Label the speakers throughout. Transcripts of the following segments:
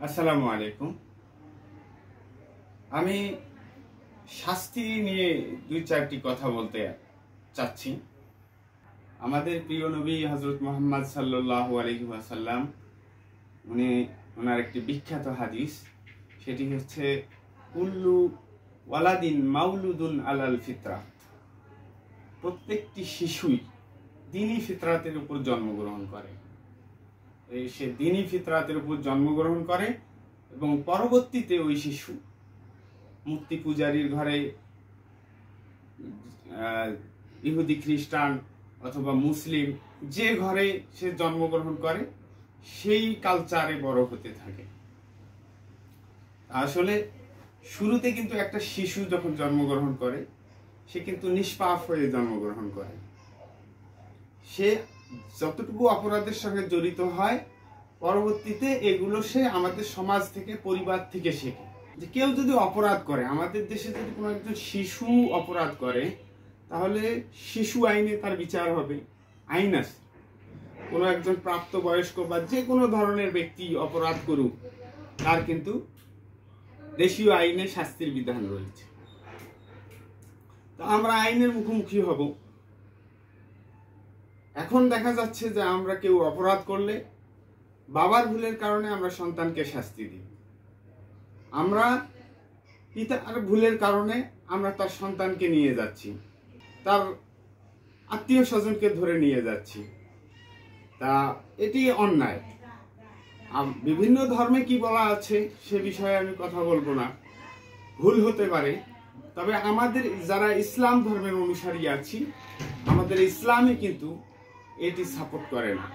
Speaker 1: আসসালামু আলাইকুম। আমি শাস্তি নিয়ে দুই চারটি কথা বলতে চাচ্ছি। আমাদের প্রিয় নবী হযরত মুহাম্মদ সাল্লাল্লাহু আলাইহি ওয়াসাল্লাম ওনার একটি বিখ্যাত হাদিস, সেটি হচ্ছে কুল্লু ওয়ালাদিন মাউলুদুন আলাল ফিতরাত। প্রত্যেকটি শিশুই দ্বীনি ফিতরাতের উপর জন্মগ্রহণ করে। সে দ্বীনি ফিতরাতের উপর জন্মগ্রহণ করে এবং পরবর্তীতে ওই শিশু মূর্তি পূজারীর ঘরে, ইহুদি খ্রিস্টান অথবা মুসলিম যে ঘরে সে জন্মগ্রহণ করে সেই কালচারে বড় হতে থাকে। আসলে শুরুতে কিন্তু একটা শিশু যখন জন্মগ্রহণ করে সে কিন্তু নিষ্পাপ হয়ে জন্মগ্রহণ করে। সে যতটুকু অপরাধের সঙ্গে জড়িত হয় পরবর্তীতে এগুলো সে আমাদের সমাজ থেকে, পরিবার থেকে শেখে। যে কেউ যদি অপরাধ করে, আমাদের দেশে যদি কোনো একজন শিশু অপরাধ করে তাহলে শিশু আইনে তার বিচার হবে, আইন আছে। কোনো একজন প্রাপ্তবয়স্ক বা যে কোনো ধরনের ব্যক্তি অপরাধ করুক তার কিন্তু দেশীয় আইনে শাস্তির বিধান রয়েছে। তো আমরা আইনের মুখোমুখি হব। এখন দেখা যাচ্ছে যে আমরা কেউ অপরাধ করলে বাবার ভুলের কারণে আমরা সন্তানকে শাস্তি দিই, আমরা পিতার ভুলের কারণে আমরা তার সন্তানকে নিয়ে যাচ্ছি, তার আত্মীয় স্বজনকে ধরে নিয়ে যাচ্ছি। তা এটি অন্যায়। বিভিন্ন ধর্মে কি বলা আছে সে বিষয়ে আমি কথা বলবো না, ভুল হতে পারে। তবে আমাদের যারা ইসলাম ধর্মের অনুসারী আছি, আমাদের ইসলামে কিন্তু এটি সাপোর্ট করে না।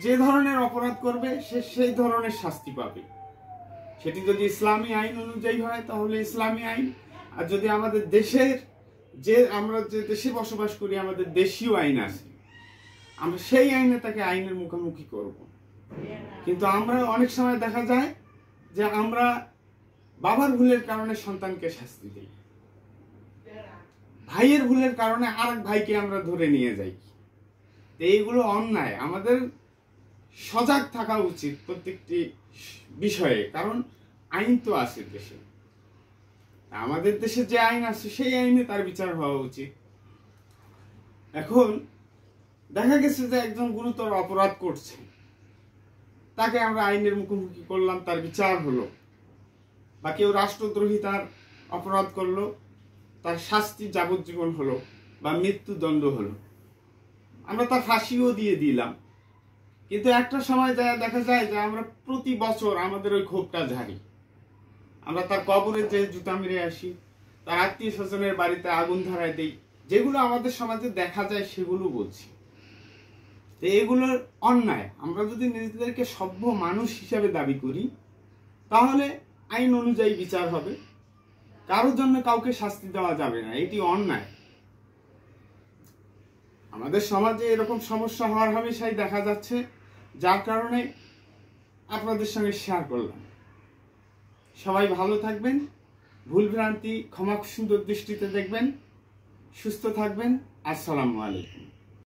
Speaker 1: যে ধরনের অপরাধ করবে সে সেই ধরনের শাস্তি পাবে। সেটি যদি ইসলামী আইন অনুযায়ী হয় তাহলে ইসলামী আইন, আর যদি আমাদের দেশের আমরা যে দেশে বসবাস করি আমাদের দেশীয় আইন আছে, আমরা সেই আইনে তাকে আইনের মুখোমুখি করব। কিন্তু আমরা অনেক সময় দেখা যায় যে আমরা বাবার ভুলের কারণে সন্তানকে শাস্তি দিই, ভাইয়ের ভুলের কারণে আরেক ভাইকে আমরা ধরে নিয়ে যাই। এইগুলো অন্যায়। আমাদের সজাগ থাকা উচিত প্রত্যেকটি বিষয়ে, কারণ আইন তো আছে দেশে। আমাদের দেশে যে আইন আছে সেই আইনে তার বিচার হওয়া উচিত। এখন দেখা গেছে যে একজন গুরুতর অপরাধ করছে, তাকে আমরা আইনের মুখোমুখি করলাম, তার বিচার হলো। বা কেউ রাষ্ট্রদ্রোহী তার অপরাধ করলো, তার শাস্তি যাবজ্জীবন হলো বা মৃত্যুদণ্ড হলো, আমরা তার ফাঁসিও দিয়ে দিলাম। কিন্তু একটা সময় দেখা যায় যে আমরা প্রতি বছর আমাদের ওই ক্ষোভটা ঝাড়ি, আমরা তার কবরে যে জুতা মেরে আসি, তার আত্মীয় স্বজনের বাড়িতে আগুন ধরায় দেই, যেগুলো আমাদের সমাজে দেখা যায় সেগুলো বলছি। তো এগুলোর অন্যায়। আমরা যদি নিজেদেরকে সভ্য মানুষ হিসাবে দাবি করি তাহলে আইন অনুযায়ী বিচার হবে, কারোর জন্য কাউকে শাস্তি দেওয়া যাবে না, এটি অন্যায়। আমাদের সমাজে এরকম সমস্যা হওয়ার হামেশাই দেখা যাচ্ছে, যার কারণে আপনাদের সঙ্গে শেয়ার করলাম। সবাই ভালো থাকবেন, ভুল ভ্রান্তি ক্ষমা সুন্দর দৃষ্টিতে দেখবেন, সুস্থ থাকবেন। আসসালামু আলাইকুম।